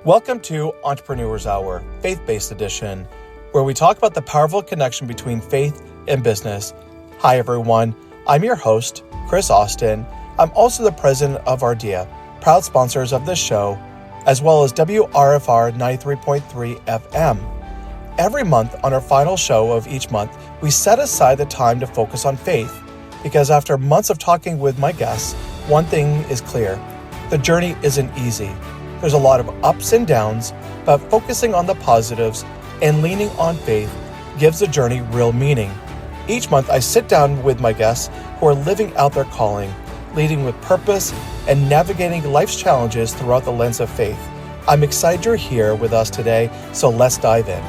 Welcome to Entrepreneurs Hour, Faith-Based Edition, where we talk about the powerful connection between faith and business. Hi, everyone. I'm your host, Chris Austin. I'm also the president of Ardea, proud sponsors of this show, as well as WRFR 93.3 FM. Every month on our final show of each month, we set aside the time to focus on faith, because after months of talking with my guests, one thing is clear. The journey isn't easy. There's a lot of ups and downs, but focusing on the positives and leaning on faith gives the journey real meaning. Each month, I sit down with my guests who are living out their calling, leading with purpose, and navigating life's challenges throughout the lens of faith. I'm excited you're here with us today, so let's dive in.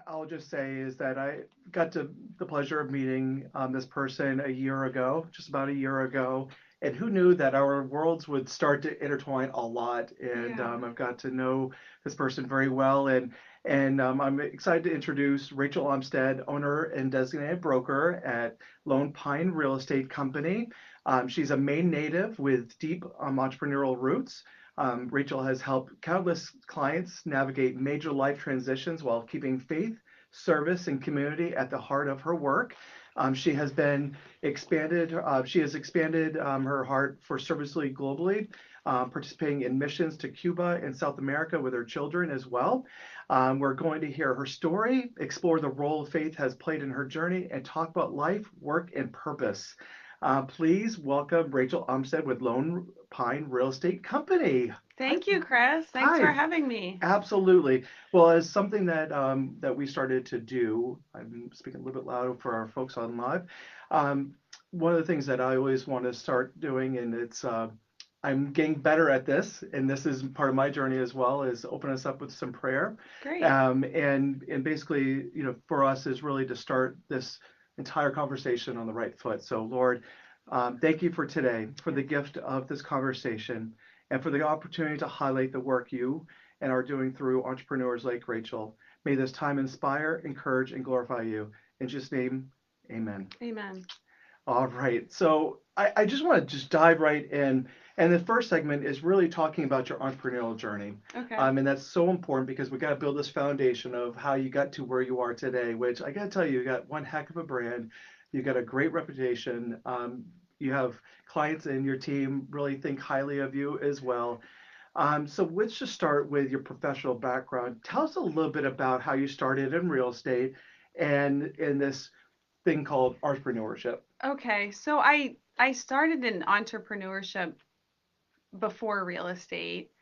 I'll just say is that I got the pleasure of meeting this person just about a year ago, and who knew that our worlds would start to intertwine a lot. And I've got to know this person very well, and I'm excited to introduce Rachael Upstead, owner and designated broker at Lone Pine Real Estate Company. She's a Maine native with deep entrepreneurial roots. Rachael has helped countless clients navigate major life transitions while keeping faith, service, and community at the heart of her work. She has expanded her heart for service globally, participating in missions to Cuba and South America with her children as well. We're going to hear her story, explore the role faith has played in her journey, and talk about life, work, and purpose. Please welcome Rachael Upstead with Lone Pine Real Estate Company. Thank you, Chris. Thanks for having me. Absolutely. Well, it's something that we started to do. I'm speaking a little bit louder for our folks on live. One of the things that I always want to start doing, and it's I'm getting better at this, and this is part of my journey as well, is open us up with some prayer. Great. And basically, for us is really to start this entire conversation on the right foot. So, Lord, thank you for today, for the gift of this conversation, and for the opportunity to highlight the work you and are doing through entrepreneurs like Rachael. May this time inspire, encourage, and glorify you. In Jesus' name, amen. Amen. All right. So I just want to dive right in. And the first segment is really talking about your entrepreneurial journey. Okay. And that's so important because we got to build this foundation of how you got to where you are today, which I got to tell you, you got one heck of a brand. You got a great reputation. You have clients and your team really think highly of you as well. So let's just start with your professional background. Tell us a little bit about how you started in real estate and in this thing called entrepreneurship. Okay, so I started in entrepreneurship before real estate.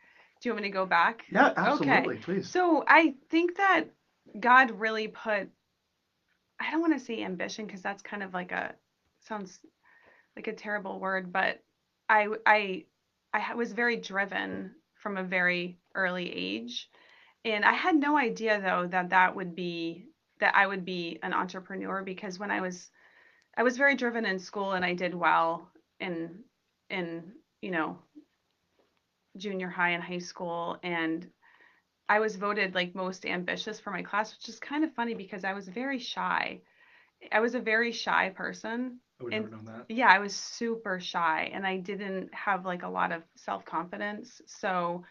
Do you want me to go back? Yeah, absolutely. Okay. Please. So I think that God really put, I don't want to say ambition because that's kind of sounds like a terrible word, but I I was very driven from a very early age. And I had no idea though that I would be an entrepreneur, because when I was very driven in school and I did well in you know junior high and high school, and I was voted like most ambitious for my class, which is kind of funny because I was very shy. I was a very shy person. I would never know that. Yeah, I was super shy and I didn't have like a lot of self-confidence. So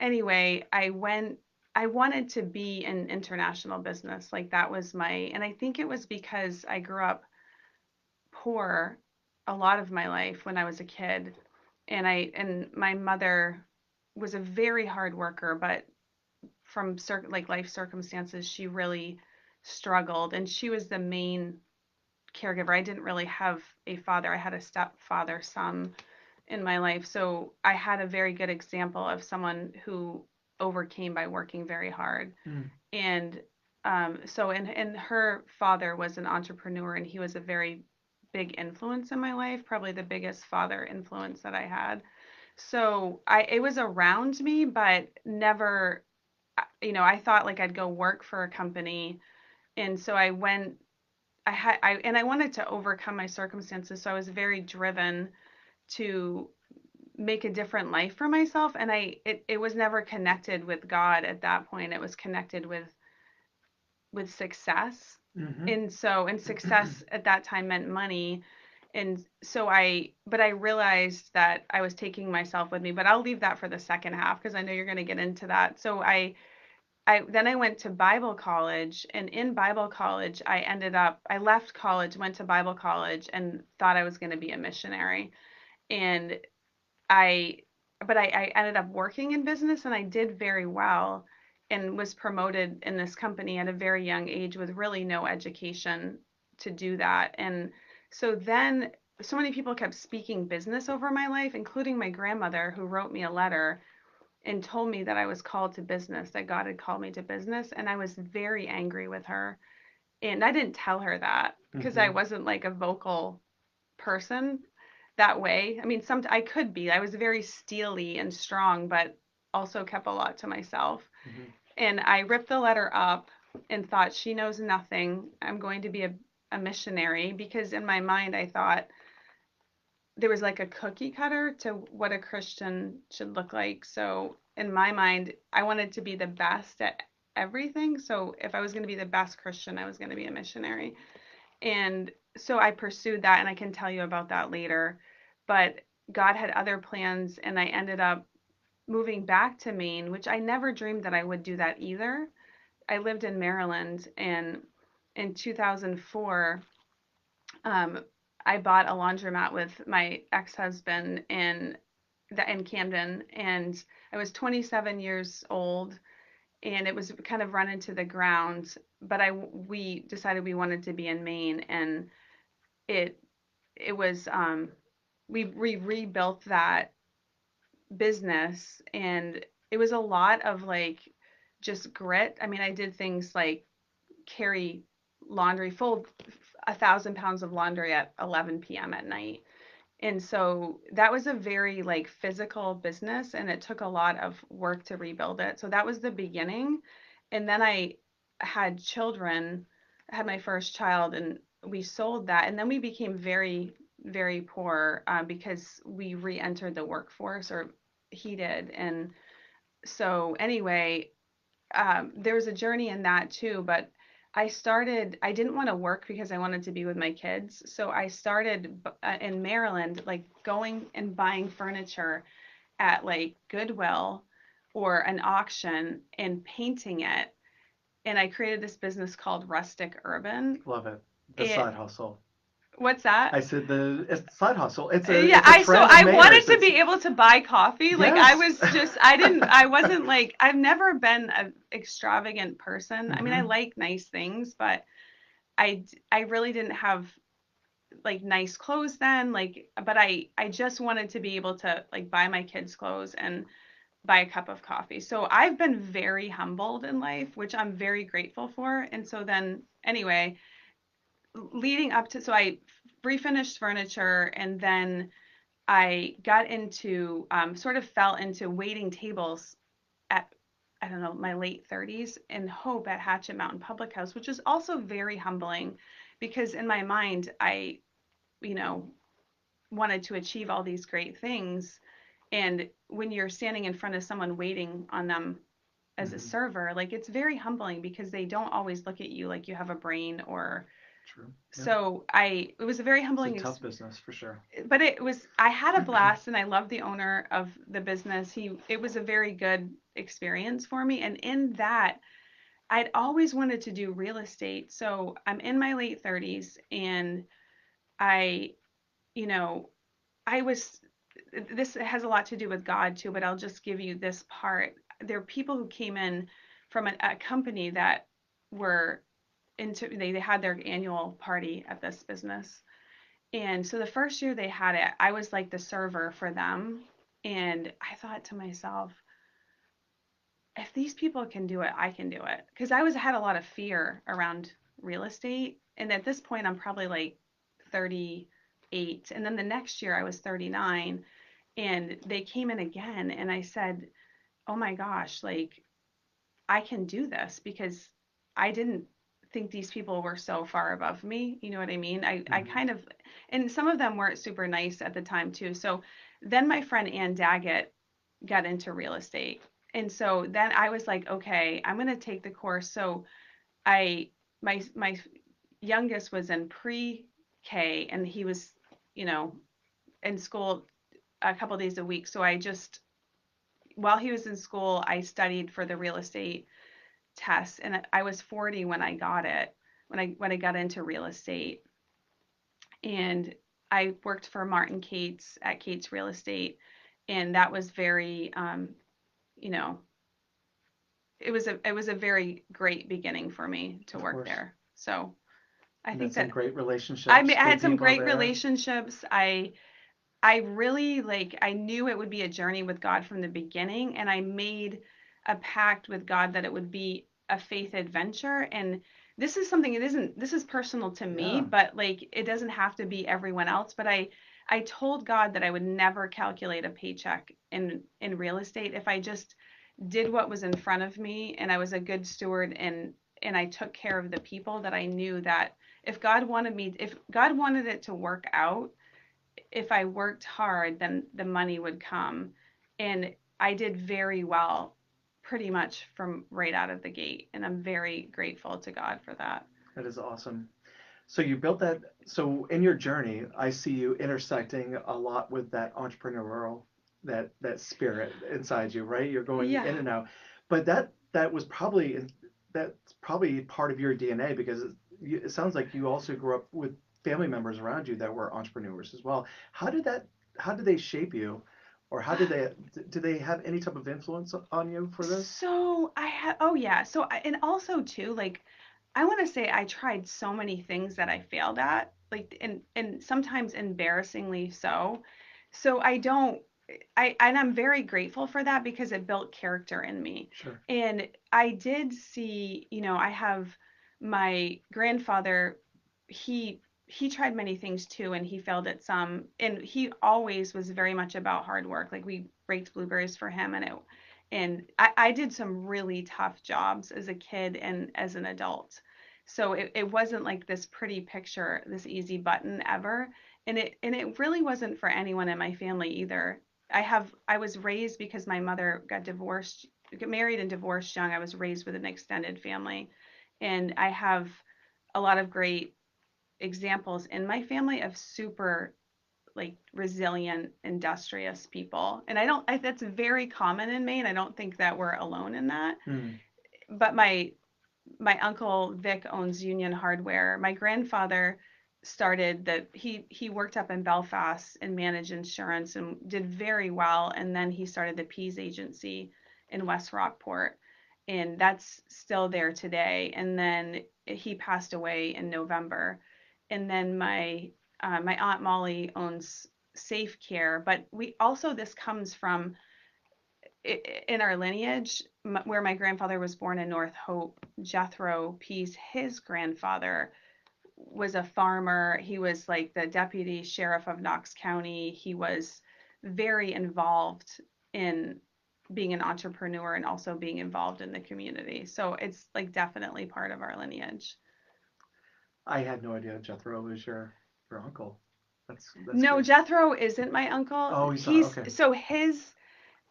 anyway, I wanted to be in international business. Like that was and I think it was because I grew up poor a lot of my life when I was a kid. And my mother was a very hard worker, but from like life circumstances, she really struggled, and she was the main caregiver. I didn't really have a father. I had a stepfather some in my life. So I had a very good example of someone who overcame by working very hard. And and her father was an entrepreneur, and he was a very big influence in my life, probably the biggest father influence that I had. So it was around me, but never, I thought like I'd go work for a company And so I wanted to overcome my circumstances. So I was very driven to make a different life for myself. And it was never connected with God at that point. It was connected with success. Hmm. And success at that time meant money. And so but I realized that I was taking myself with me, but I'll leave that for the second half because I know you're going to get into that. So then I went to Bible college, and in Bible college, I left college, went to Bible college, and thought I was going to be a missionary. And I, I ended up working in business, and I did very well, and was promoted in this company at a very young age with really no education to do that. And so then so many people kept speaking business over my life, including my grandmother, who wrote me a letter and told me that I was called to business, that God had called me to business. And I was very angry with her. And I didn't tell her that because I Hmm. wasn't like a vocal person that way. I mean, I could be. I was very steely and strong, but also kept a lot to myself. Hmm. And I ripped the letter up and thought, she knows nothing. I'm going to be a missionary, because in my mind, I thought there was like a cookie cutter to what a Christian should look like. So in my mind, I wanted to be the best at everything. So if I was going to be the best Christian, I was going to be a missionary. And so I pursued that, and I can tell you about that later. But God had other plans, and I ended up moving back to Maine, which I never dreamed that I would do that either. I lived in Maryland, and in 2004, um, I bought a laundromat with my ex-husband in Camden, and I was 27 years old, and it was kind of run into the ground. But we decided we wanted to be in Maine, and it it was we rebuilt that business, and it was a lot of like just grit. I mean, I did things like carry laundry, fold 1,000 pounds of laundry at 11 p.m. at night. And so that was a very like physical business, and it took a lot of work to rebuild it. So that was the beginning. And then I had children, I had my first child, and we sold that. And then we became very, very poor, because we re-entered the workforce, or he did. And so anyway, there was a journey in that too, but I didn't want to work because I wanted to be with my kids. So I started in Maryland, like going and buying furniture at like Goodwill or an auction and painting it. And I created this business called Rustic Urban. Love it. The side It, hustle. what's I that? said it's side hustle. Yeah, It's a so trend of I wanted Mainers. to It's be able to buy coffee. Like yes. I wasn't like, I've never been an extravagant person. I mean, I Hmm. like nice things, but I really didn't have like nice clothes then. Like, but I just wanted to be able to like buy my kids clothes and buy a cup of coffee. So I've been very humbled in life, which I'm very grateful for. And so then anyway, leading up to, so I refinished furniture, and then I got into, sort of fell into waiting tables at, I don't know, my late 30s in Hope at Hatchet Mountain Public House, which is also very humbling because in my mind, you know, wanted to achieve all these great things. And when you're standing in front of someone waiting on them as a Hmm. server, like it's very humbling because they don't always look at you like you have a brain or True. Yeah. so it was a very It's a humbling tough business for sure. but I had a blast, and I loved the owner of the business. It was a very good experience for me. And in that, I'd always wanted to do real estate. So I'm in my late 30s, and I, you know, I was, this has a lot to do with God too, but I'll just give you this part. There are people who came in from a company that were they had their annual party at this business, and so the first year they had it, I was like the server for them. And I thought to myself, if these people can do it, I can do it. Because had a lot of fear around real estate. And at this point, I'm probably like 38. And then the next year, I was 39. And they came in again. And I said, oh my gosh, like I can do this because I didn't think these people were so far above me. You know what I mean? I Mhm. kind of, and some of them weren't super nice at the time too. So then my friend Ann Daggett got into real estate. And so then I was like, okay, I'm going to take the course. So I, my youngest was in pre-K and he was, you know, in school a couple days a week. So I just, while he was in school, I studied for the real estate test, and I was 40 when I got it, when I got into real estate, and I worked for Martin Cates at Cates Real Estate, and that was very, you know, it was a very great beginning for me to Of work course. there. So I You think met some that great relationships, I good had some people great there. relationships. I really like I knew it would be a journey with God from the beginning, and I made a pact with God that it would be a faith adventure. And this is something, it isn't, this is personal to me, Yeah, but like it doesn't have to be everyone else. But I told God that I would never calculate a paycheck in real estate if I just did what was in front of me and I was a good steward, and I took care of the people, that I knew that if God wanted it to work out, if I worked hard, then the money would come. And I did very well pretty much from right out of the gate. And I'm very grateful to God for that. that is awesome. So you built that. So in your journey, I see you intersecting a lot with that entrepreneurial, that spirit inside you, right? You're going Yeah. in and out, but that was probably that's probably part of your DNA because it sounds like you also grew up with family members around you that were entrepreneurs as well. How did that? How did they shape you, or how did they have any type of influence on you for this? So I had, oh yeah. And also too, like, I want to say I tried so many things that I failed at, like, and sometimes embarrassingly so. So I don't, and I'm very grateful for that because it built character in me. Sure. And I did see, I have my grandfather, he tried many things too, and he failed at some, and he always was very much about hard work. Like we raked blueberries for him, and I did some really tough jobs as a kid and as an adult. So it wasn't like this pretty picture, this easy button ever. And it really wasn't for anyone in my family either. I was raised because my mother got married and divorced young. I was raised with an extended family. And I have a lot of great examples in my family of super like resilient, industrious people. And that's very common in Maine. I don't think that we're alone in that. Hmm. But my uncle Vic owns Union Hardware. My grandfather he worked up in Belfast and managed insurance and did very well. And then he started the Pease Agency in West Rockport. And that's still there today. And then he passed away in November. And then my aunt Molly owns Safe Care, but we also, this comes from in our lineage, where my grandfather was born in North Hope. Jethro Pease, his grandfather, was a farmer. He was like the deputy sheriff of Knox County. He was very involved in being an entrepreneur and also being involved in the community. So it's like definitely part of our lineage. I had no idea Jethro was your uncle. That's No, great. Jethro isn't my uncle. Oh, he's not He's okay. so his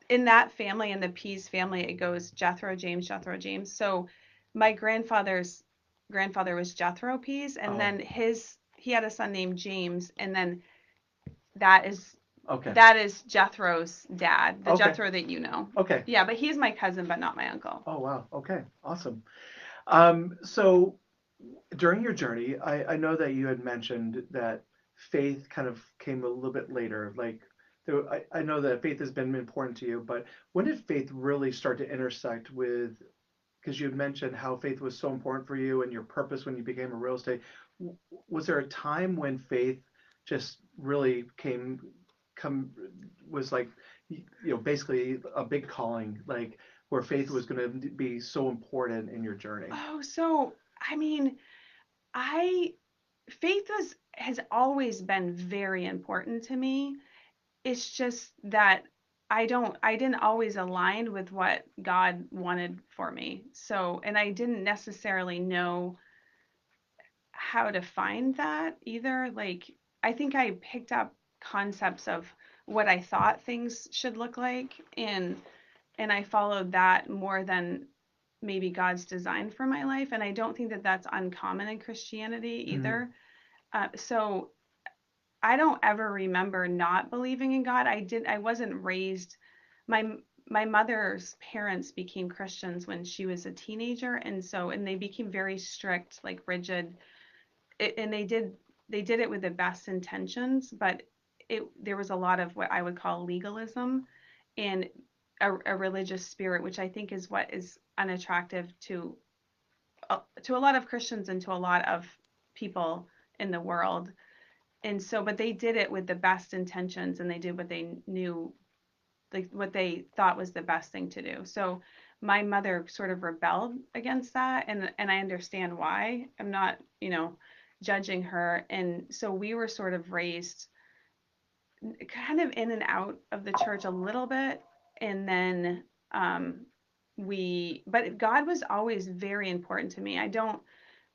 in that family, in the Pease family, it goes Jethro James, Jethro James. So my grandfather's grandfather was Jethro Pease, and Oh, then he had a son named James, and then that is okay, that is Jethro's dad, the okay, Jethro that you know. okay. Yeah, but he's my cousin, but not my uncle. Oh wow, okay, awesome. So during your journey, I know that you had mentioned that faith kind of came a little bit later. Like, I know that faith has been important to you, but when did faith really start to intersect with? Because you had mentioned how faith was so important for you and your purpose when you became a real estate. Was there a time when faith just really come was like basically a big calling, like where faith was going to be so important in your journey? Oh, so I mean, I has always been very important to me. It's just that I didn't always align with what God wanted for me. So, and I didn't necessarily know. how to find that either. Like, I think I picked up concepts of what I thought things should look like, and I followed that more than maybe God's design for my life. And I don't think that that's uncommon in Christianity Mm-hmm. either. So I don't ever remember not believing in God. I wasn't raised. My my mother's parents became Christians when she was a teenager, and they became very strict, like rigid, and they did it with the best intentions, but there was a lot of what I would call legalism and a religious spirit, which I think is what is unattractive to a lot of Christians and to a lot of people in the world. And so, but they did it with the best intentions, and they did what they knew, like what they thought was the best thing to do. So my mother sort of rebelled against that, and I understand why. I'm not, judging her. And so we were sort of raised kind of in and out of the church a little bit, and then but God was always very important to me. I don't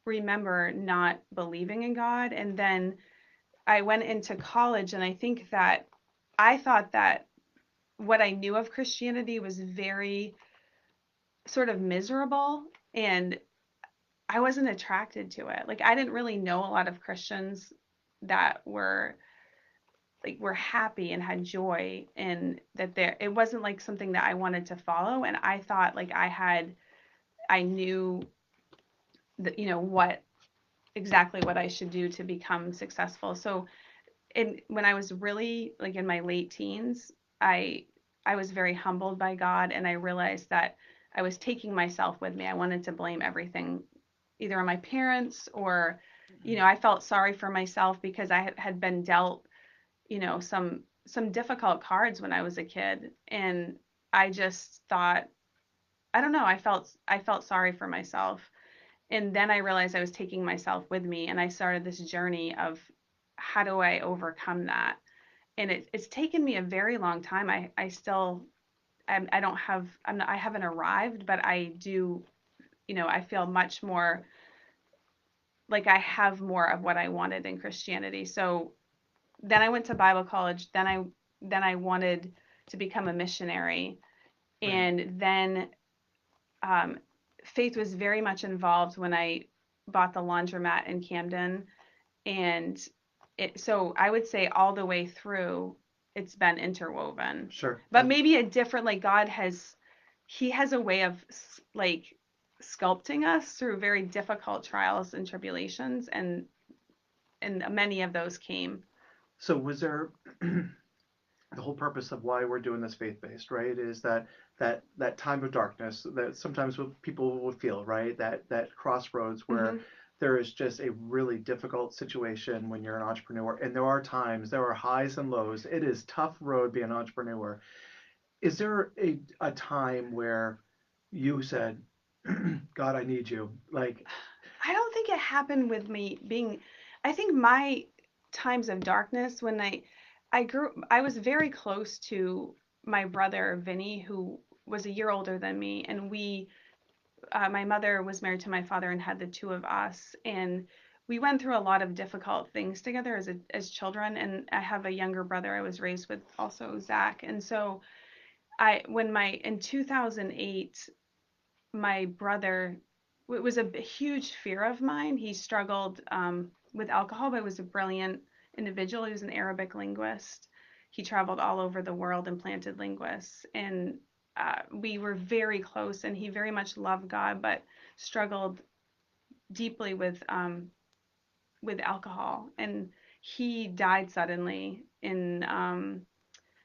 remember not believing in God. And then I went into college, and I think that I thought that what I knew of Christianity was very sort of miserable, and I wasn't attracted to it. Like, I didn't really know a lot of Christians that were happy and had joy, and that it wasn't like something that I wanted to follow. And I thought like I knew that, what exactly what I should do to become successful. So when I was really like in my late teens, I I was very humbled by God, and I realized that I was taking myself with me. I wanted to blame everything either on my parents, or I felt sorry for myself because I had been dealt, some difficult cards when I was a kid, and I just thought, I don't know, I felt sorry for myself. And then I realized I was taking myself with me, and I started this journey of how do I overcome that. And it's taken me a very long time. I still I don't have I'm not, I haven't arrived, but I do, I feel much more like I have more of what I wanted in Christianity. So then I went to Bible college. Then I wanted to become a missionary, Right. and then um, faith was very much involved when I bought the laundromat in Camden. And so I would say all the way through, it's been interwoven, Sure. but maybe a different, like he has a way of like sculpting us through very difficult trials and tribulations, and many of those came. So was there the whole purpose of why we're doing this faith-based, right, is that time of darkness that sometimes people will feel, right, that crossroads where Hmm. there is just a really difficult situation when you're an entrepreneur, and there are highs and lows. It is tough road being an entrepreneur. Is there a time where you said, God, I need you, like? I don't think it happened with me being, I think my times of darkness when I was very close to my brother Vinny, who was a year older than me, and my mother was married to my father and had the two of us, and we went through a lot of difficult things together as children. And I have a younger brother I was raised with, also Zach. And so in 2008, my brother, it was a huge fear of mine. He struggled with alcohol, but was a brilliant individual. He was an Arabic linguist. He traveled all over the world and planted linguists. And we were very close, and he very much loved God, but struggled deeply with alcohol. And he died suddenly in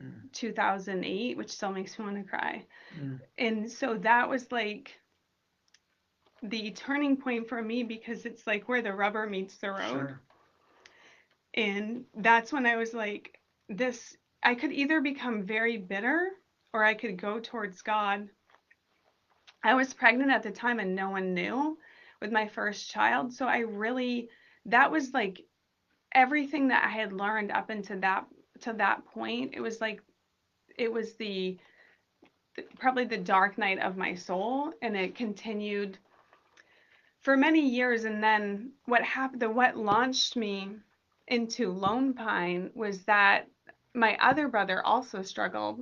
Mm, 2008, which still makes me want to cry. mm, And so that was like the turning point for me, because it's like where the rubber meets the road. sure. And that's when I was like, this, I could either become very bitter, or I could go towards God. I was pregnant at the time, and no one knew, with my first child. So that was like everything that I had learned up into that point. It was like, it was probably the dark night of my soul. And it continued for many years. And then what happened, what launched me into Lone Pine was that my other brother also struggled,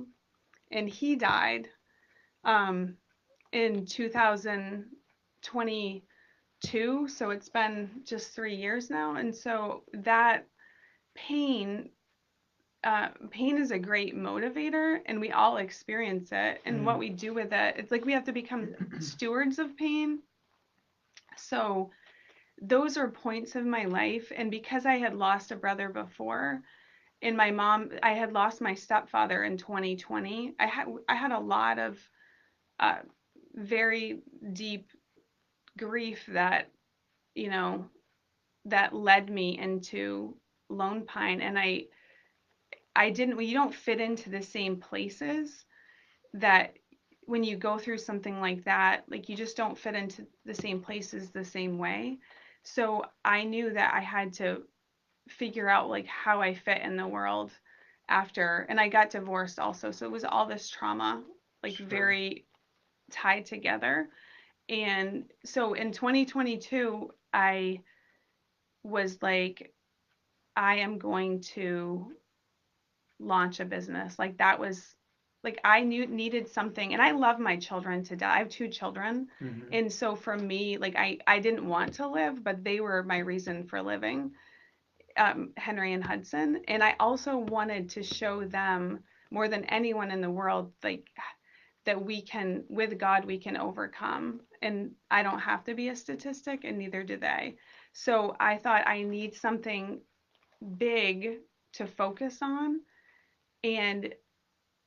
and he died um, in 2022. So it's been just 3 years now. And so that pain, pain is a great motivator, and we all experience it. And what Mm. we do with it, it's like we have to become stewards of pain. So those are points of my life. And because I had lost a brother before, and my mom, I had lost my stepfather in 2020. I had a lot of uh, very deep grief that, you know, that led me into Lone Pine. And I didn't, well, you don't fit into the same places that when you go through something like that, like you just don't fit into the same places the same way. So I knew that I had to figure out like how I fit in the world after, and I got divorced also. So it was all this trauma, like Sure. very tied together. And so in 2022, I was like, I am going to launch a business. Like that was like I knew needed something, and I love my children to death. I have two children. Hmm. And so for me, like I didn't want to live, but they were my reason for living, Henry and Hudson. And I also wanted to show them more than anyone in the world, like that we can, with God, we can overcome. And I don't have to be a statistic, and neither do they. So I thought I need something big to focus on. And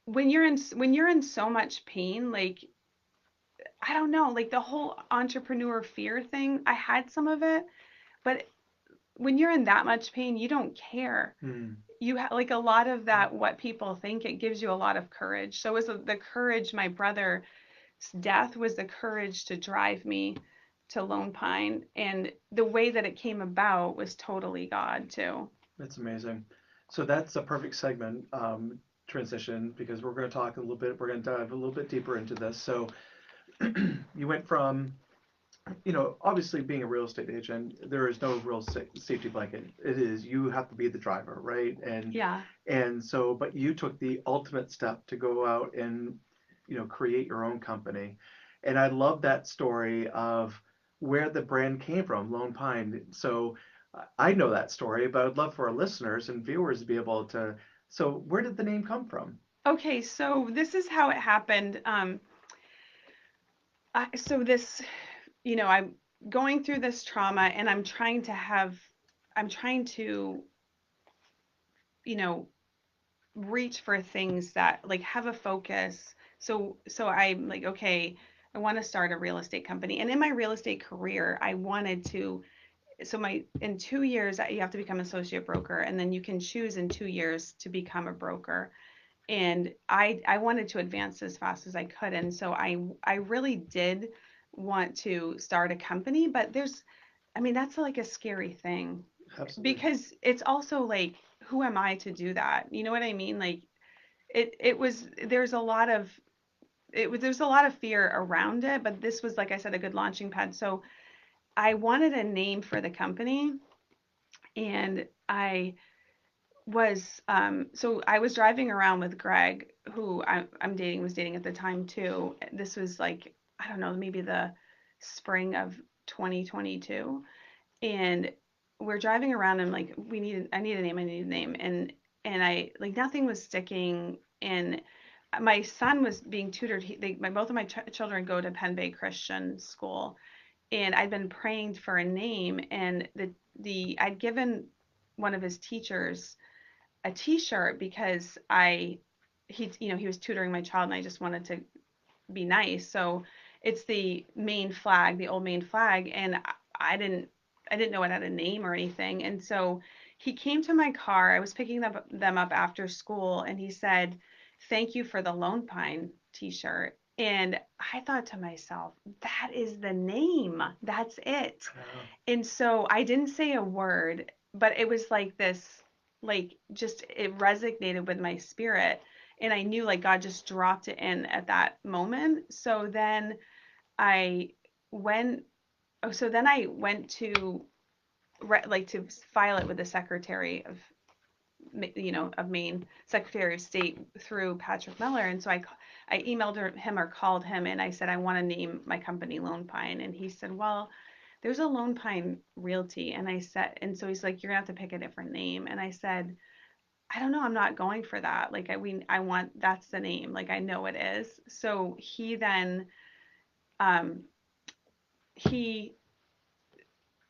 when you're in so much pain, like I don't know, like the whole entrepreneur fear thing, I had some of it, but when you're in that much pain, you don't care. Mm. You have like a lot of that what people think, it gives you a lot of courage. So it was the courage, my brother's death was the courage to drive me to Lone Pine, and the way that it came about was totally God too. That's amazing. So that's a perfect segment transition because we're going to talk a little bit. We're going to dive a little bit deeper into this. So you went from, obviously being a real estate agent, there is no real safety blanket. It is you have to be the driver, right? Yeah. And so, but you took the ultimate step to go out and, create your own company. And I love that story of where the brand came from, Lone Pine. So I know that story, but I'd love for our listeners and viewers to be able to. So where did the name come from? Okay, so this is how it happened. So this, I'm going through this trauma, and I'm trying to, you know, reach for things that like have a focus. So I'm like, okay, I want to start a real estate company. And in my real estate career, I wanted to, so my in 2 years you have to become an associate broker, and then you can choose in 2 years to become a broker. And I wanted to advance as fast as I could. And so I really did want to start a company, but I mean, that's like a scary thing, Absolutely. because it's also like, who am I to do that? You know what I mean? Like it was, there's a lot of fear around it, but this was, like I said, a good launching pad. So I wanted a name for the company, and I was driving around with Greg, who I'm dating, was dating at the time too. This was like, I don't know, maybe the spring of 2022. And we're driving around, and like, I need a name, I need a name. And I, like, nothing was sticking. And my son was being tutored. Both of my children go to Penn Bay Christian School, and I'd been praying for a name, and I'd given one of his teachers a T-shirt because he was tutoring my child, and I just wanted to be nice. So it's the Maine flag, the old Maine flag, and I didn't I didn't know it had a name or anything. And so he came to my car. I was picking them up after school, and he said, "Thank you for the Lone Pine T-shirt." And I thought to myself, that is the name. That's it. Uh, And so I didn't say a word, but it was like this, like, just it resonated with my spirit. And I knew like God just dropped it in at that moment. So then I went oh, so then I went to like to file it with the Secretary of of Maine, Secretary of State through Patrick Miller. And so I emailed him or called him and I said, I want to name my company Lone Pine. And he said, well, there's a Lone Pine Realty. And I said, and so he's like, you're gonna have to pick a different name. And I said, I don't know, I'm not going for that. Like I want, that's the name. Like I know it is. So he then, um, he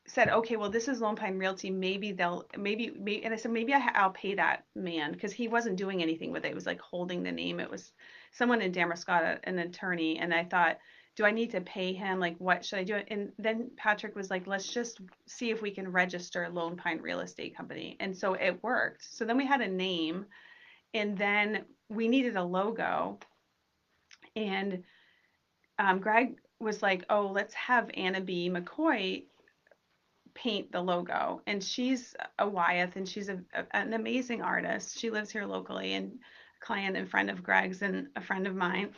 said, okay, well, this is Lone Pine Realty. Maybe they'll, maybe, and I said, maybe I'll pay that man because he wasn't doing anything with it. It was like holding the name. It was someone in Damascus, an attorney. And I thought, do I need to pay him? Like, what should I do? And then Patrick was like, let's just see if we can register Lone Pine Real Estate Company. And so it worked. So then we had a name and then we needed a logo. And Greg was like, oh, let's have Anna B. McCoy paint the logo. And she's a Wyeth and she's an amazing artist. She lives here locally and a client and friend of Greg's and a friend of mine.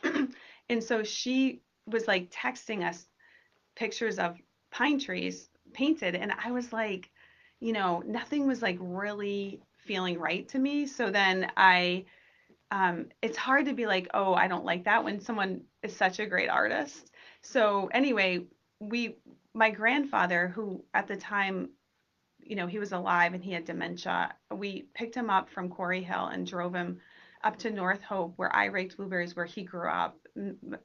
And so she was like texting us pictures of pine trees painted. And I was like, nothing was like really feeling right to me. So then it's hard to be like, oh, I don't like that when someone is such a great artist. So anyway, we, my grandfather, who at the time, he was alive and he had dementia. We picked him up from Quarry Hill and drove him up to North Hope, where I raked blueberries, where he grew up.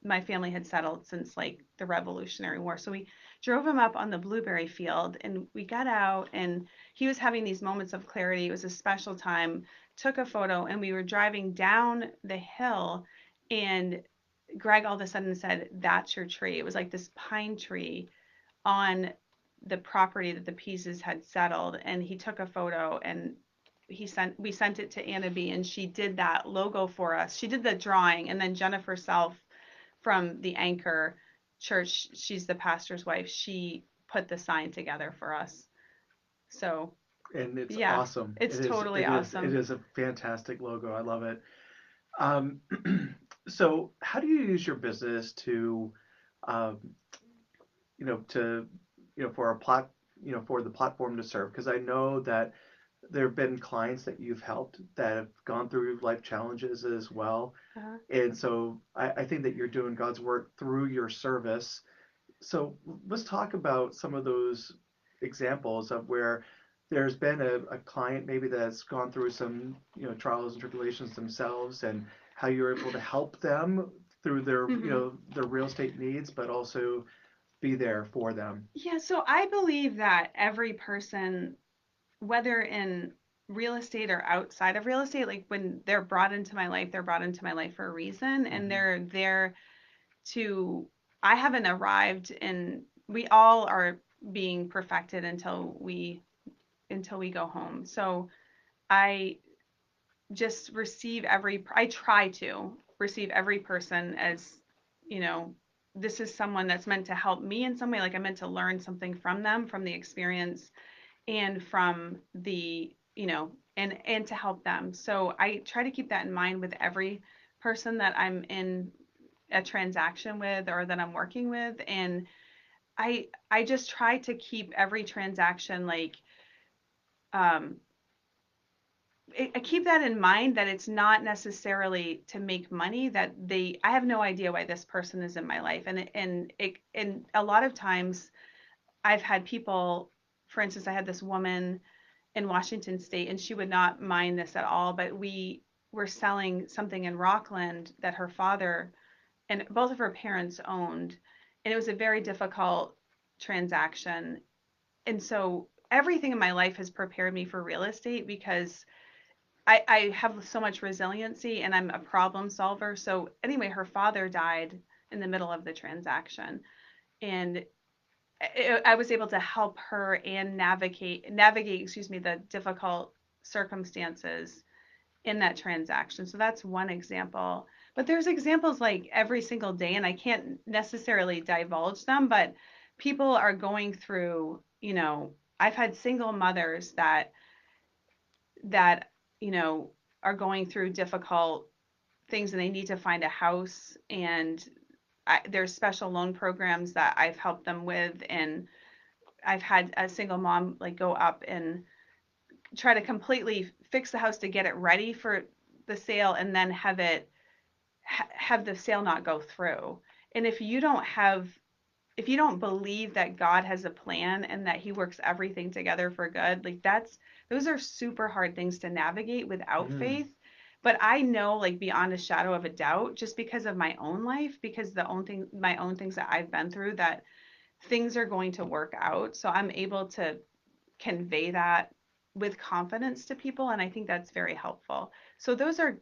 My family had settled since like the Revolutionary War. So we drove him up on the blueberry field and we got out and he was having these moments of clarity. It was a special time, took a photo, and we were driving down the hill and Greg all of a sudden said, that's your tree. It was like this pine tree on the property that the pieces had settled, and he took a photo and we sent it to Anna B and she did that logo for us. She did the drawing, and then Jennifer Self from the Anchor Church, she's the pastor's wife, she put the sign together for us. So And it's yeah, awesome. it's totally It awesome. is a fantastic logo. I love it. Um, so how do you use your business to, um, to, for a plot, for the platform to serve? Because I know that there have been clients that you've helped that have gone through life challenges as well. uh, And so I think that you're doing God's work through your service. So let's talk about some of those examples of where there's been a client maybe that's gone through some trials and tribulations themselves, and how you're able to help them through their mm-hmm. their real estate needs, but also be there for them. Yeah, so I believe that every person, whether in real estate or outside of real estate, like when they're brought into my life, they're brought into my life for a reason and Hmm. they're there to, I haven't arrived and we all are being perfected until we go home. So I just receive I try to receive every person as, you know, this is someone that's meant to help me in some way. Like I'm meant to learn something from them, from the experience and from the, and to help them. So I try to keep that in mind with every person that I'm in a transaction with or that I'm working with. And I just try to keep every transaction like um I keep that in mind that it's not necessarily to make money, that I have no idea why this person is in my life. And a lot of times I've had people, for instance, I had this woman in Washington State, and she would not mind this at all. But we were selling something in Rockland that her father and both of her parents owned, and it was a very difficult transaction. And so everything in my life has prepared me for real estate because I have so much resiliency and I'm a problem solver. So anyway, her father died in the middle of the transaction, and I was able to help her and navigate, excuse me, the difficult circumstances in that transaction. So that's one example. But there's examples like every single day, and I can't necessarily divulge them, but people are going through, I've had single mothers that, you know, are going through difficult things and they need to find a house and there's special loan programs that I've helped them with and I've had a single mom like go up and try to completely fix the house to get it ready for the sale and then have the sale not go through. And if you don't believe that God has a plan and that he works everything together for good, like those are super hard things to navigate without Mm, faith. But I know like beyond a shadow of a doubt, just because of my own life, because my own things that I've been through, that things are going to work out. So I'm able to convey that with confidence to people, and I think that's very helpful. So those are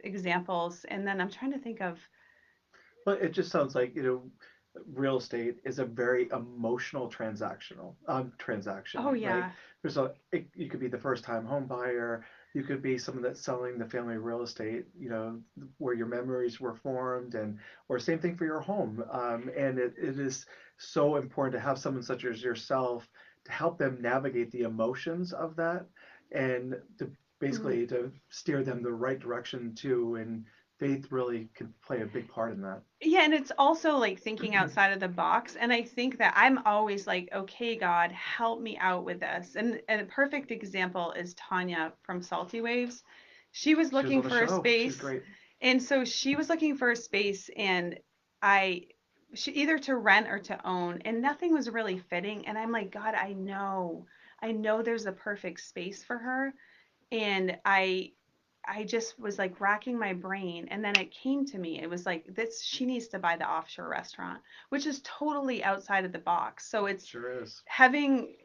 examples, and then I'm trying to think of. but it just sounds like, real estate is a very emotional transaction. Oh Like yeah. you could be the first time home buyer, you could be someone that's selling the family real estate, where your memories were formed, and or same thing for your home. And it is so important to have someone such as yourself to help them navigate the emotions of that, and to Mhm. basically to steer them the right direction too. And faith really can play a big part in that. Yeah, and it's also like thinking outside of the box. And I think that I'm always like, okay, God, help me out with this. And a perfect example is Tanya from Salty Waves. She was She was looking on the for a show. She's space. great. And so she was looking for a space, and I, she either to rent or to own, and nothing was really fitting. And I'm like, God, I know there's a perfect space for her. And I just was like racking my brain, and then it came to me. It was like this, she needs to buy the offshore restaurant, which is totally outside of the box. So it's Sure is. having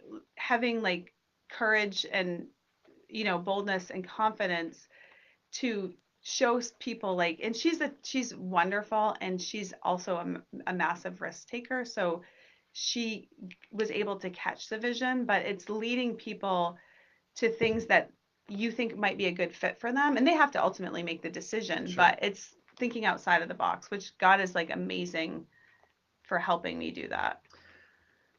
like courage and boldness and confidence to show people, like, and she's wonderful, and she's also a massive risk taker. So she was able to catch the vision, but it's leading people to things that you think might be a good fit for them, and they have to ultimately make the decision, Sure. but it's thinking outside of the box, which God is like amazing for helping me do that.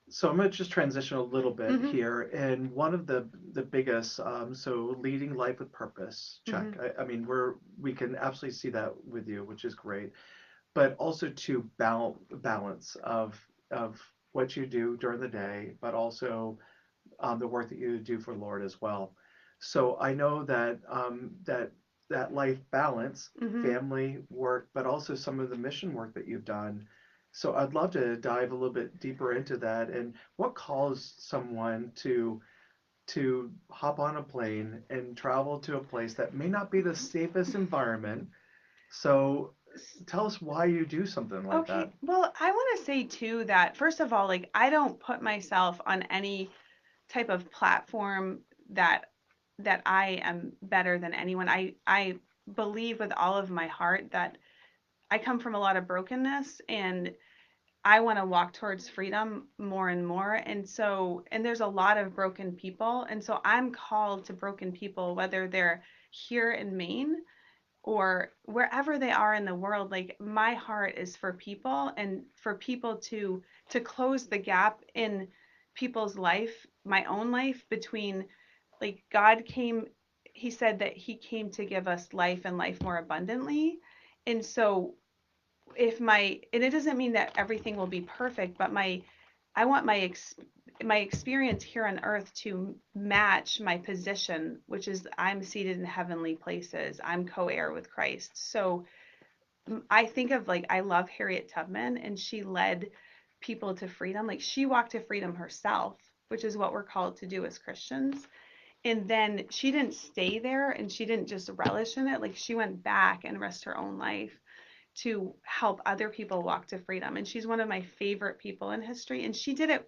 So I'm going to just transition a little bit Mhm. here. And one of the biggest, so leading life with purpose, check. Mhm. I mean, we can absolutely see that with you, which is great. But also to balance of what you do during the day, but also the work that you do for Lord as well. So I know that that life balance, Mhm. family, work, but also some of the mission work that you've done. So I'd love to dive a little bit deeper into that, and what calls someone to hop on a plane and travel to a place that may not be the safest environment. So tell us why you do something like Okay, that. well, I want to say too that first of all, like, I don't put myself on any type of platform that I am better than anyone. I believe with all of my heart that I come from a lot of brokenness, and I want to walk towards freedom more and more. And there's a lot of broken people. And so I'm called to broken people, whether they're here in Maine or wherever they are in the world. Like, my heart is for people, and for people to close the gap in people's life, my own life, between, like, God came, he said that he came to give us life and life more abundantly. And so if my and it doesn't mean that everything will be perfect, but I want my experience here on earth to match my position, which is I'm seated in heavenly places. I'm co-heir with Christ. So I think of, like, I love Harriet Tubman, and she led people to freedom. Like, she walked to freedom herself, which is what we're called to do as Christians. And then she didn't stay there, and she didn't just relish in it. Like, she went back and risked her own life to help other people walk to freedom. And she's one of my favorite people in history. And she did it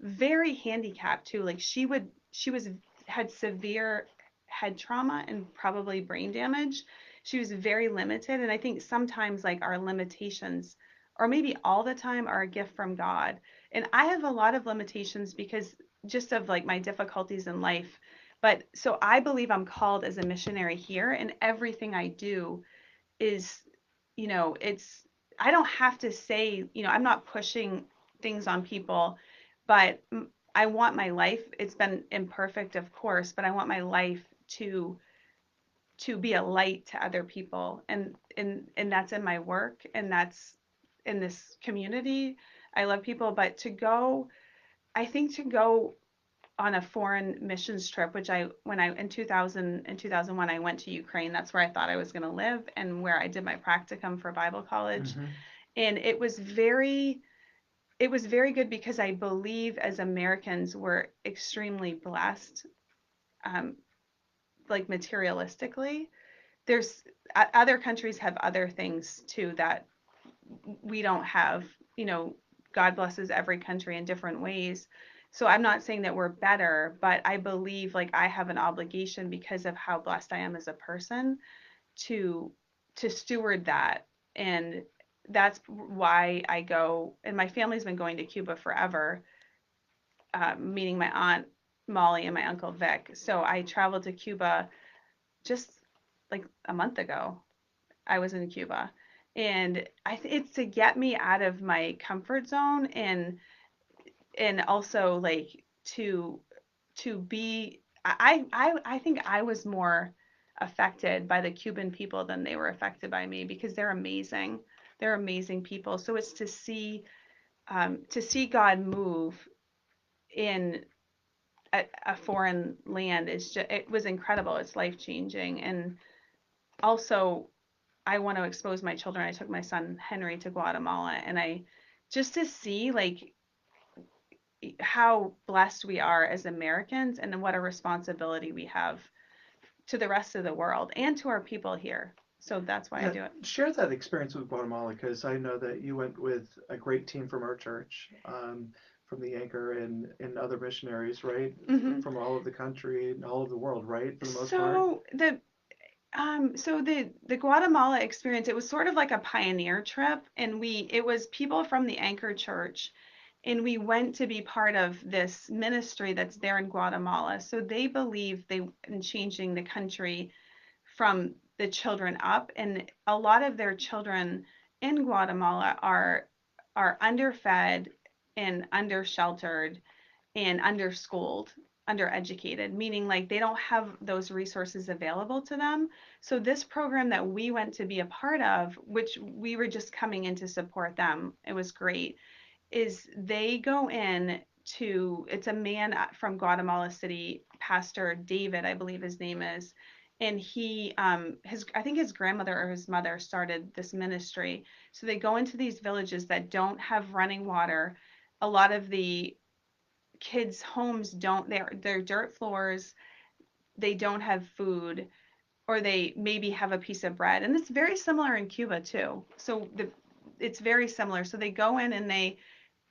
very handicapped too. Like, she was had severe head trauma and probably brain damage. She was very limited. And I think sometimes, like, our limitations, or maybe all the time, are a gift from God. And I have a lot of limitations because just of like my difficulties in life. But so I believe I'm called as a missionary here, and everything I do is, it's, I don't have to say, I'm not pushing things on people, but I want my life, it's been imperfect, of course, but I want my life to be a light to other people. And that's in my work, and that's in this community. I love people, but to go, I think to go on a foreign missions trip, which when I in 2000 in 2001 I went to Ukraine. That's where I thought I was going to live and where I did my practicum for Bible college. Hmm. And it was very good because I believe as Americans we're extremely blessed, um, like materialistically. There's other countries have other things too that we don't have. You know, God blesses every country in different ways. So I'm not saying that we're better, but I believe like I have an obligation because of how blessed I am as a person to steward that. And that's why I go, and my family's been going to Cuba forever, meeting my aunt Molly and my uncle Vic. So I traveled to Cuba just like a month ago. I was in Cuba, and it's to get me out of my comfort zone, and also like to be. I think I was more affected by the Cuban people than they were affected by me because they're amazing. They're amazing people. So it's to see God move in a foreign land is just, it was incredible. It's life changing. And also I want to expose my children. I took my son Henry to Guatemala, and I just to see like how blessed we are as Americans and what a responsibility we have to the rest of the world and to our people here. So that's why I Yeah, do it. share that experience with Guatemala because I know that you went with a great team from our church, from the Anchor and other missionaries, right? Hmm. From all over the country and all over the world, right? For the most part. So the Guatemala experience, it was sort of like a pioneer trip, and it was people from the Anchor Church, and we went to be part of this ministry that's there in Guatemala. So they believe they in changing the country from the children up, and a lot of their children in Guatemala are underfed and undersheltered and underschooled, undereducated, meaning like they don't have those resources available to them. So this program that we went to be a part of, which we were just coming in to support them, it was great, is they go in to, it's a man from Guatemala City, Pastor David, I believe his name is, and he his I think his grandmother or his mother started this ministry. So they go into these villages that don't have running water. A lot of the kids' homes don't, they're dirt floors, they don't have food, or they maybe have a piece of bread. And it's very similar in Cuba too. So it's very similar. So they go in and they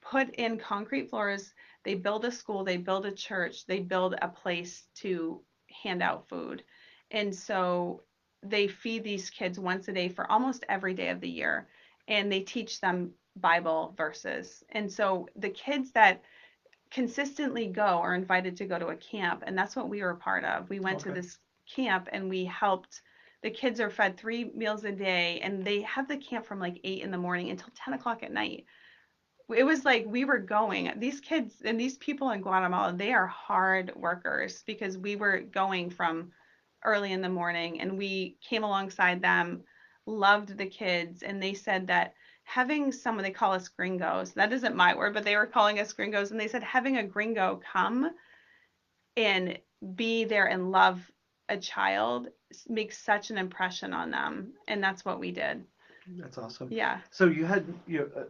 put in concrete floors, they build a school, they build a church, they build a place to hand out food. And so they feed these kids once a day for almost every day of the year, and they teach them Bible verses. And so the kids that consistently go are invited to go to a camp, and that's what we were a part of. We went to Okay. this camp and we helped. The kids are fed 3 meals a day, and they have the camp from like 8 in the morning until 10 o'clock at night. It was like we were going. These kids and these people in Guatemala, they are hard workers because we were going from early in the morning, and we came alongside them, loved the kids, and they said that having someone, they call us gringos, that isn't my word, but they were calling us gringos, and they said having a gringo come and be there and love a child makes such an impression on them, and that's what we did. That's awesome. Yeah, So you had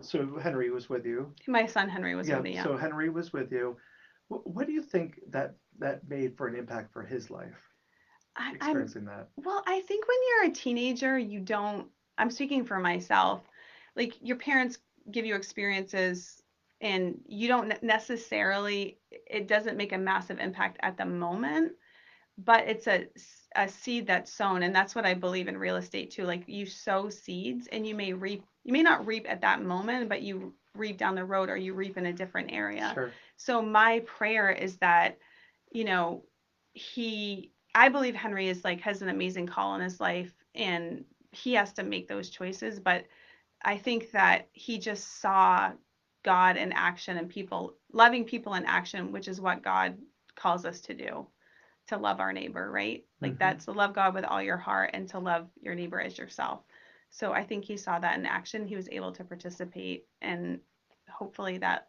so Henry was with you. my son Henry was Yeah. with me. Yeah. So Henry was with you. What do you think that made for an impact for his life, I'm experiencing that? well, I think when you're a teenager, you don't, I'm speaking for myself, like your parents give you experiences and you don't necessarily, it doesn't make a massive impact at the moment, but it's a seed that's sown. And that's what I believe in real estate too. Like you sow seeds and you may not reap at that moment, but you reap down the road or you reap in a different area. Sure. So my prayer is that, you know, I believe Henry is like, has an amazing call in his life and he has to make those choices. But I think that he just saw God in action and people, loving people in action, which is what God calls us to do, to love our neighbor, right? Like Hmm. that's to love God with all your heart and to love your neighbor as yourself. So I think he saw that in action. He was able to participate, and hopefully that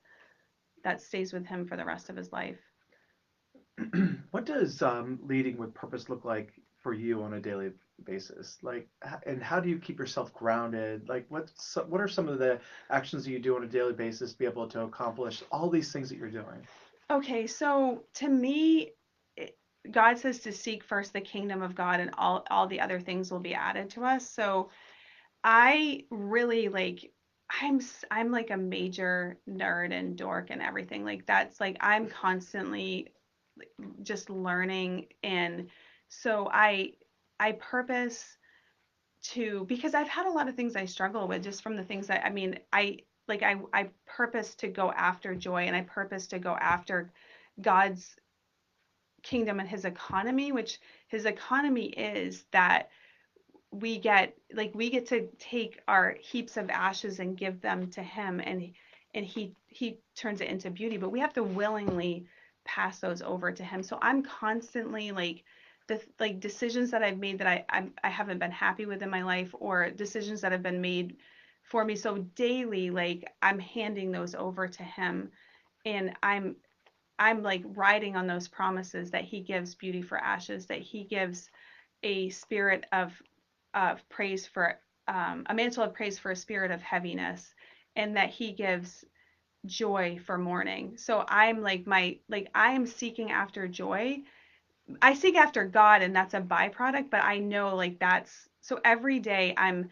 that stays with him for the rest of his life. What does leading with purpose look like for you on a daily basis? Like, and how do you keep yourself grounded? Like, what are some of the actions that you do on a daily basis to be able to accomplish all these things that you're doing? Okay, so to me, it, God says to seek first the kingdom of God, and all the other things will be added to us. So I really like I'm like a major nerd and dork and everything. Like that's like I'm constantly just learning, and so I purpose to, because I've had a lot of things I struggle with just from the things that I mean I purpose to go after joy, and I purpose to go after God's kingdom and his economy, which his economy is that we get to take our heaps of ashes and give them to him, and he turns it into beauty, but we have to willingly pass those over to him. So I'm constantly like the like decisions that I've made that I haven't been happy with in my life, or decisions that have been made for me so daily, like I'm handing those over to him, and I'm like riding on those promises that he gives beauty for ashes, that he gives a spirit of praise for a mantle of praise for a spirit of heaviness, and that he gives joy for mourning. So I'm like I am seeking after joy. I seek after God, and that's a byproduct, but I know like that's so every day I'm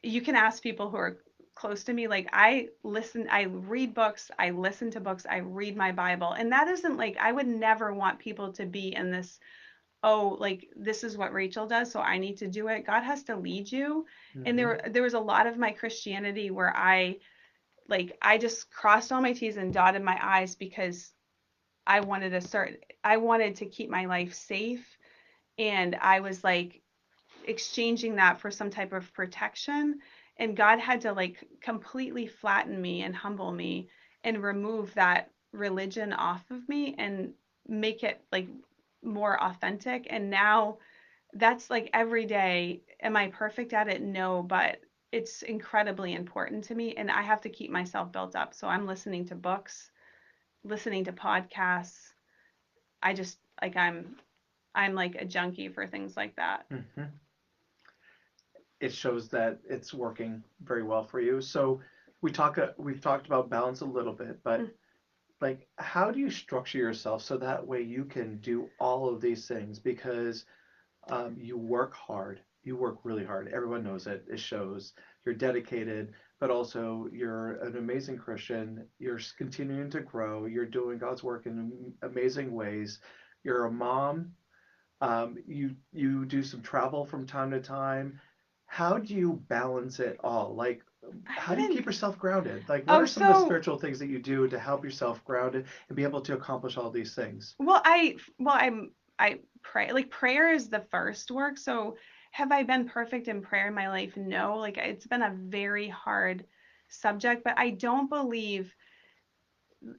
you can ask people who are close to me, like I read books, I listen to books, I read my Bible, and that isn't like I would never want people to be in this, oh, like this is what Rachel does, so I need to do it. God has to lead you. And Hmm. there was a lot of my Christianity where I just crossed all my T's and dotted my I's because I wanted to keep my life safe, and I was like exchanging that for some type of protection, and God had to like completely flatten me and humble me and remove that religion off of me and make it like more authentic. And now that's like every day. Am I perfect at it? No, but it's incredibly important to me, and I have to keep myself built up. So I'm listening to books, listening to podcasts. I just like I'm like a junkie for things like that. Hmm. It shows that it's working very well for you. So we've talked about balance a little bit, but like, how do you structure yourself so that way you can do all of these things? Because you work hard. You work really hard. Everyone knows it. It shows. You're dedicated, but also you're an amazing Christian. You're continuing to grow. You're doing God's work in amazing ways. You're a mom. You do some travel from time to time. How do you balance it all? Like, I how do you keep haven't. yourself grounded? Like, what Oh, are some of the so spiritual things that you do to help yourself grounded and be able to accomplish all these things? I pray. Like prayer is the first work. So have I been perfect in prayer in my life? No. Like it's been a very hard subject, but I don't believe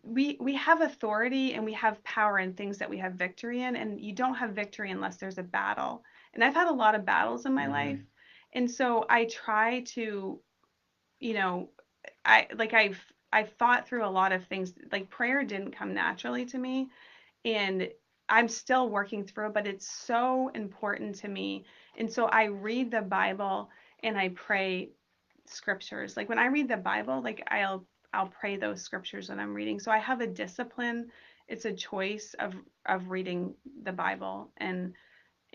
we have authority and we have power in things that we have victory in, and you don't have victory unless there's a battle. And I've had a lot of battles in my life. Hmm. And so I try to, you know, I've fought through a lot of things. Like prayer didn't come naturally to me, and I'm still working through it, but it's so important to me. And so I read the Bible and I pray scriptures. Like when I read the Bible, like I'll pray those scriptures when I'm reading. So I have a discipline. It's a choice of reading the Bible, and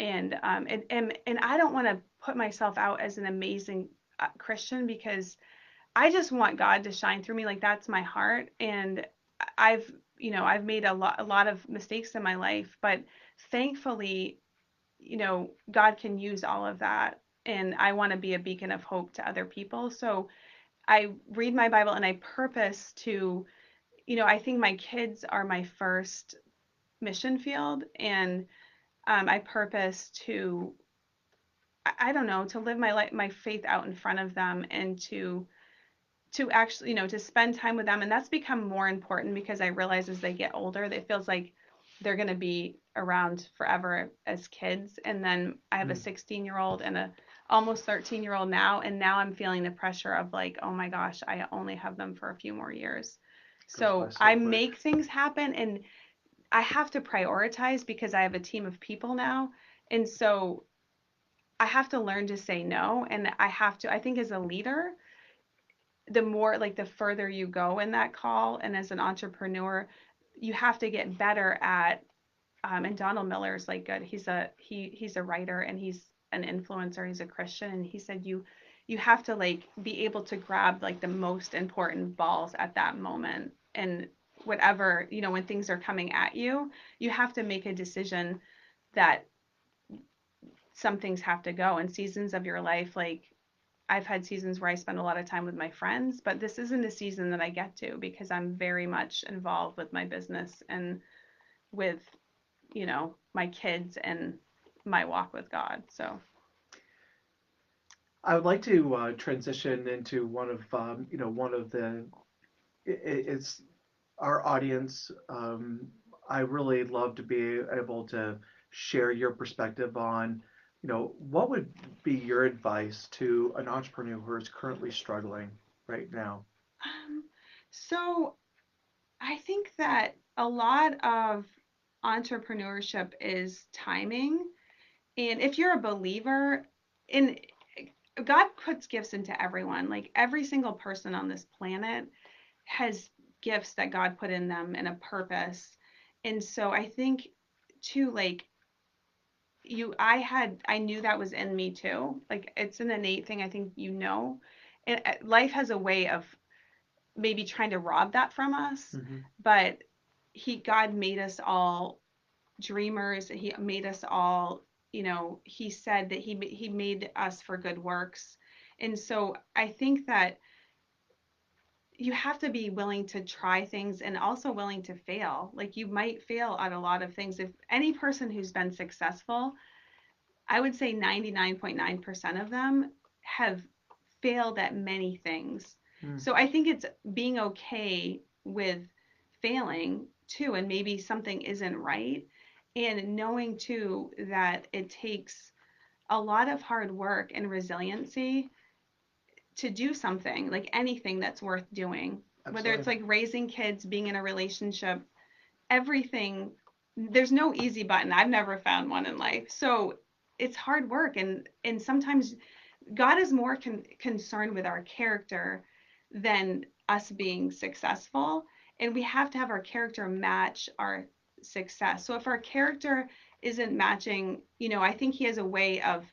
I don't want to put myself out as an amazing Christian, because I just want God to shine through me. Like that's my heart. And I've, I've made a lot of mistakes in my life, but thankfully, God can use all of that. And I want to be a beacon of hope to other people. So I read my Bible and I purpose to, I think my kids are my first mission field. And I purpose to, I don't know, to live my life, my faith out in front of them, and to actually, to spend time with them. And that's become more important because I realize as they get older, it feels like they're going to be around forever as kids. And then I have a 16-year-old and a almost 13-year-old now. And now I'm feeling the pressure of like, oh my gosh, I only have them for a few more years. Goes by So so I quick. make things happen, and I have to prioritize because I have a team of people now. And so I have to learn to say no. And I think as a leader, the more like the further you go in that call, and as an entrepreneur, you have to get better at, and Donald Miller is like good. He's a writer and he's an influencer. He's a Christian, and he said you have to like be able to grab like the most important balls at that moment, and whatever, when things are coming at you, you have to make a decision that some things have to go. And seasons of your life, like I've had seasons where I spend a lot of time with my friends, but this isn't a season that I get to because I'm very much involved with my business and with, my kids and my walk with God. So, I would like to transition into one of the it's our audience. I really love to be able to share your perspective on, what would be your advice to an entrepreneur who is currently struggling right now? um, so I think that a lot of entrepreneurship is timing. And if you're a believer in God puts gifts into everyone, like every single person on this planet has gifts that God put in them and a purpose. And so I think too, like I knew that was in me too. Like it's an innate thing. I think and life has a way of maybe trying to rob that from us, Mm-hmm. but God made us all dreamers. He made us all, he said that he made us for good works. And so I think that you have to be willing to try things and also willing to fail. Like you might fail at a lot of things. If any person who's been successful, I would say 99.9% of them have failed at many things. Mm. So I think it's being okay with failing too, and maybe something isn't right, and knowing too that it takes a lot of hard work and resiliency to do something, like anything that's worth doing, whether it's Absolutely. like raising kids, being in a relationship, everything. There's no easy button. I've never found one in life. So it's hard work, and sometimes God is more concerned with our character than us being successful, and we have to have our character match our success. So if our character isn't matching, I think he has a way of,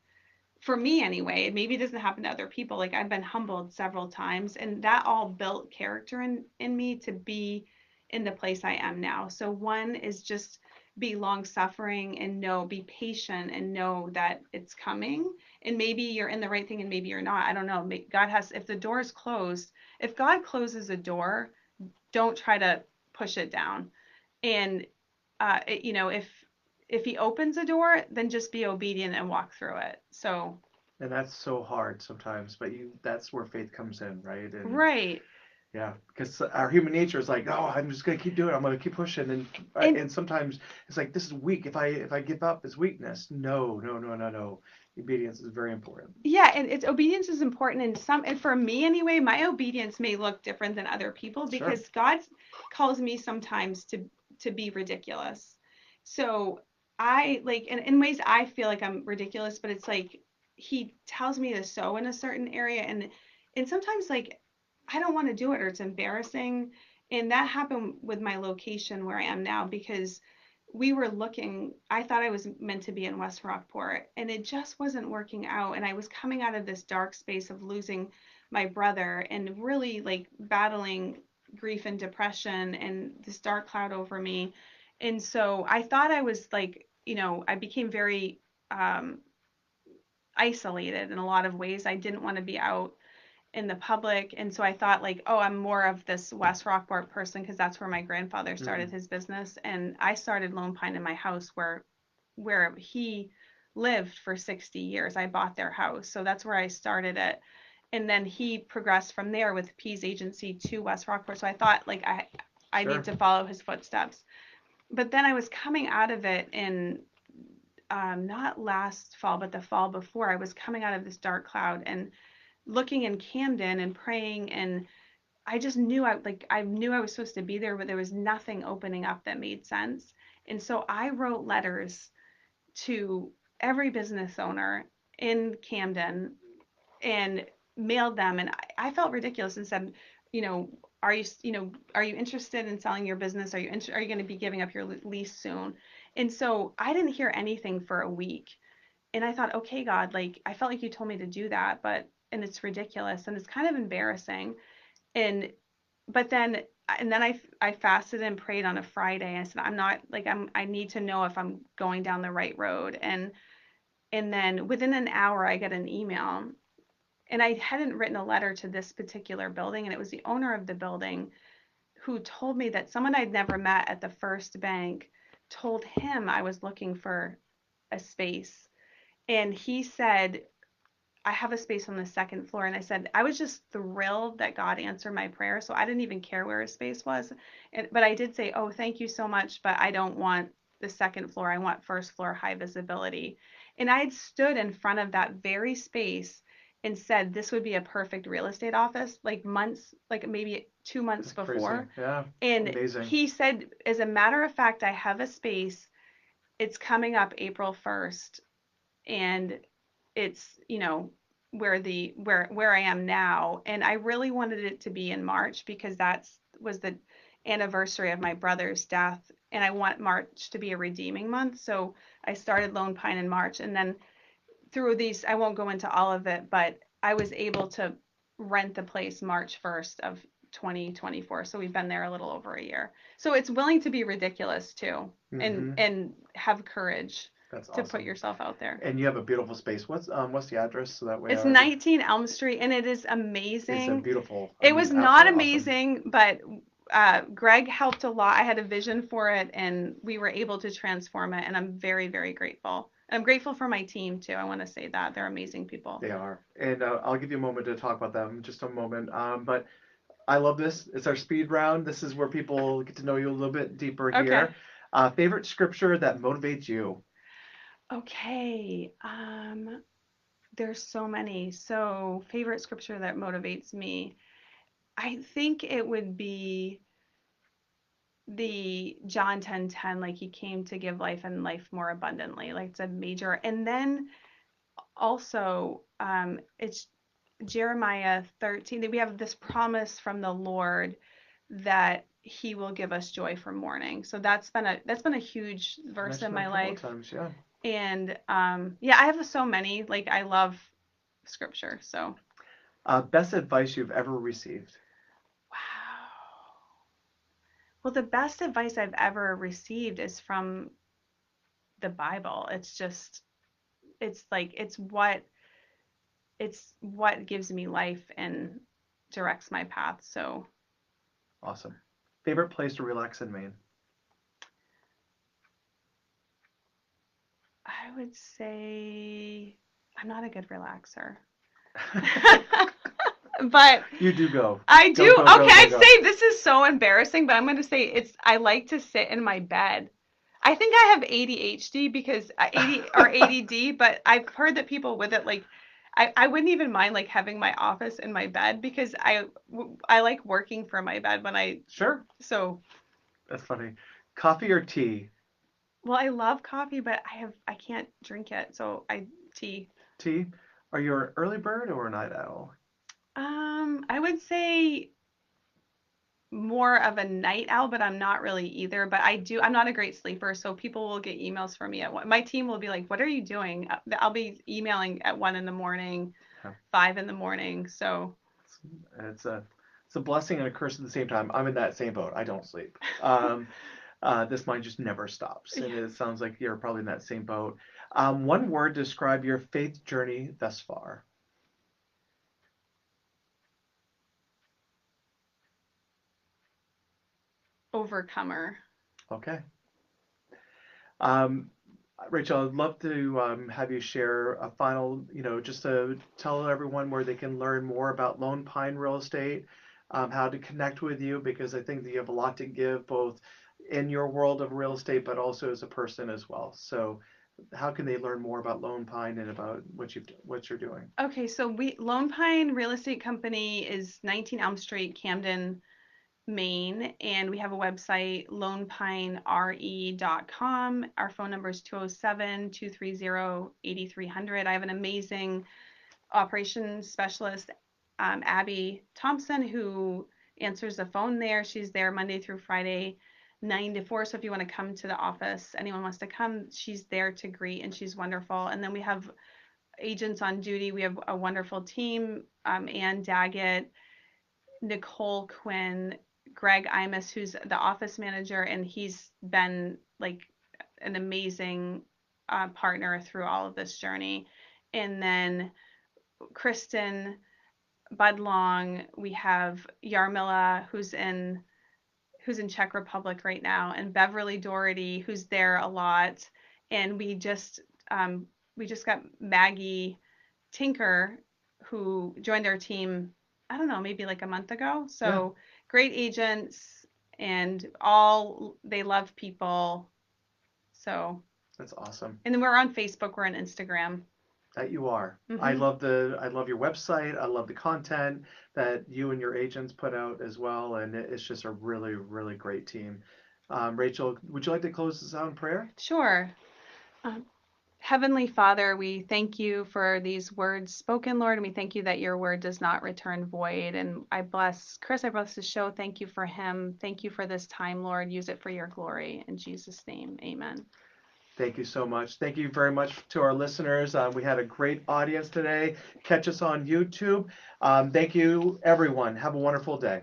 for me anyway, maybe it doesn't happen to other people. Like I've been humbled several times, and that all built character in me to be in the place I am now. So one is just be long suffering and be patient and know that it's coming. And maybe you're in the right thing and maybe you're not. I don't know. God has, if the door is closed, if God closes a door, don't try to push it down. And if he opens a door, then just be obedient and walk through it. So, And that's so hard sometimes, but that's where faith comes in, right? And right. yeah, because our human nature is like, oh, I'm just gonna keep doing it. I'm gonna keep pushing, And and sometimes it's like this is weak. If I give up, it's weakness. No, no, no, no, no. Obedience is very important. yeah, and it's obedience is important and for me anyway, my obedience may look different than other people Sure. because God calls me sometimes to be ridiculous. So I like in ways I feel like I'm ridiculous, but it's like he tells me to sow in a certain area, and sometimes like I don't want to do it or it's embarrassing. And that happened with my location where I am now because we were looking, I thought I was meant to be in West Rockport and it just wasn't working out. And I was coming out of this dark space of losing my brother and really like battling grief and depression and this dark cloud over me. And so I thought I was like, I became very isolated in a lot of ways. I didn't want to be out in the public. And so I thought like, oh, I'm more of this West Rockport person because that's where my grandfather started Mm. his business. And I started Lone Pine in my house where he lived for 60 years. I bought their house. So that's where I started it. And then he progressed from there with P's agency to West Rockport. So I thought like I need Sure. to follow his footsteps. But then I was coming out of it in not last fall, but the fall before. I was coming out of this dark cloud and looking in Camden and praying and I just knew I knew I was supposed to be there, but there was nothing opening up that made sense. And so I wrote letters to every business owner in Camden and mailed them. And I felt ridiculous and said, you know, are you interested in selling your business? Are you going to be giving up your lease soon? And so I didn't hear anything for a week. And I thought, okay, God, like I felt like you told me to do that, but and it's ridiculous and it's kind of embarrassing. And but then I fasted and prayed on a Friday. I said, I'm not like I need to know if I'm going down the right road. And then within an hour I get an email, and I hadn't written a letter to this particular building, and it was the owner of the building who told me that someone I'd never met at the first bank told him I was looking for a space. And he said, I have a space on the second floor. And I said, I was just thrilled that God answered my prayer. So I didn't even care where his space was. But I did say, oh, thank you so much. But I don't want the second floor. I want first floor high visibility. And I had stood in front of that very space and said this would be a perfect real estate office like months, like maybe 2 months That's crazy. before. Yeah. And Amazing. he said, as a matter of fact, I have a space. It's coming up April 1st, and it's where I am now, and I really wanted it to be in March because that's was the anniversary of my brother's death, and I want March to be a redeeming month. So I started Lone Pine in March, and then through these, I won't go into all of it, but I was able to rent the place March 1st of 2024. So we've been there a little over a year. So it's willing to be ridiculous too, and Mm-hmm. have courage That's to put awesome. yourself out there. And you have a beautiful space. What's the address so that way I It's already 19 Elm Street, and it is it's a amazing. beautiful. I It mean, was not absolutely awesome. amazing, but Greg helped a lot. I had a vision for it, and we were able to transform it, and I'm very, very grateful. I'm grateful for my team too. I want to say that they're amazing people. They are, and I'll give you a moment to talk about them, just a moment. But I love this. It's our speed round. This is where people get to know you a little bit deeper Okay. here. Favorite scripture that motivates you? Okay. There's so many. So, favorite scripture that motivates me. I think it would be the John 10:10, like he came to give life and life more abundantly. Like it's a major. And then also, it's Jeremiah 13. That we have this promise from the Lord that he will give us joy for mourning. So that's been a huge You verse in mentioned that my a couple of life. times. Yeah. And yeah, I have so many. Like I love scripture. So Best advice you've ever received? wow. Well, the best advice I've ever received is from the Bible. It's just it's like it's what gives me life and directs my path. So Awesome. Favorite place to relax in Maine? I would say I'm not a good relaxer. But You do go. I do. Go, go, Okay, go, go, I'd go. say this is so embarrassing, but I'm going to say I like to sit in my bed. I think I have ADHD because 80 or ADD, but I've heard that people with it like I wouldn't even mind like having my office in my bed because I like working from my bed when I Sure. so That's funny. Coffee or tea? well I love coffee, but I can't drink it, so I tea. Tea. Are you an early bird or a night owl? I would say more of a night owl, but I'm not really either. But I'm not a great sleeper, so people will get emails from me at one. My team will be like, "What are you doing?" I'll be emailing at 1 in the morning, Yeah. 5 in the morning. So, It's, it's a blessing and a curse at the same time. I'm in that same boat. I don't sleep. This mind just never stops, and yeah, it sounds like you're probably in that same boat. One word to describe your faith journey thus far. overcomer. Okay. Um, Rachel, I'd love to have you share a final, just to tell everyone where they can learn more about Lone Pine Real Estate, how to connect with you, because I think that you have a lot to give both in your world of real estate, but also as a person as well. So how can they learn more about Lone Pine and about what you're doing? Okay, so Lone Pine Real Estate Company is 19 Elm Street, Camden, Maine, and we have a website, lonepinere.com. Our phone number is 207-230-8300. I have an amazing operations specialist, Abby Thompson, who answers the phone there. She's there Monday through Friday, 9 to 4. So if you want to come to the office, anyone wants to come, she's there to greet, and she's wonderful. And then we have agents on duty. We have a wonderful team, Ann Daggett, Nicole Quinn, Greg Imus, who's the office manager, and he's been like an amazing partner through all of this journey. And then Kristen Budlong, we have Yarmila, who's in Czech Republic right now, and Beverly Doherty, who's there a lot. And we just got Maggie Tinker, who joined our team, I don't know, maybe like a month ago. Yeah, So great agents, and all they love people. So, that's awesome. and then we're on Facebook, we're on Instagram. That you are. Hmm. I love your website. I love the content that you and your agents put out as well, and it's just a really, really great team. Rachel, would you like to close this out in prayer? Sure. Um, Heavenly Father, we thank you for these words spoken, Lord, and we thank you that your word does not return void. And I bless Chris, I bless the show. Thank you for him. Thank you for this time, Lord. Use it for your glory. In Jesus' name, amen. Thank you so much. Thank you very much to our listeners. We had a great audience today. Catch us on YouTube. Thank you, everyone. Have a wonderful day.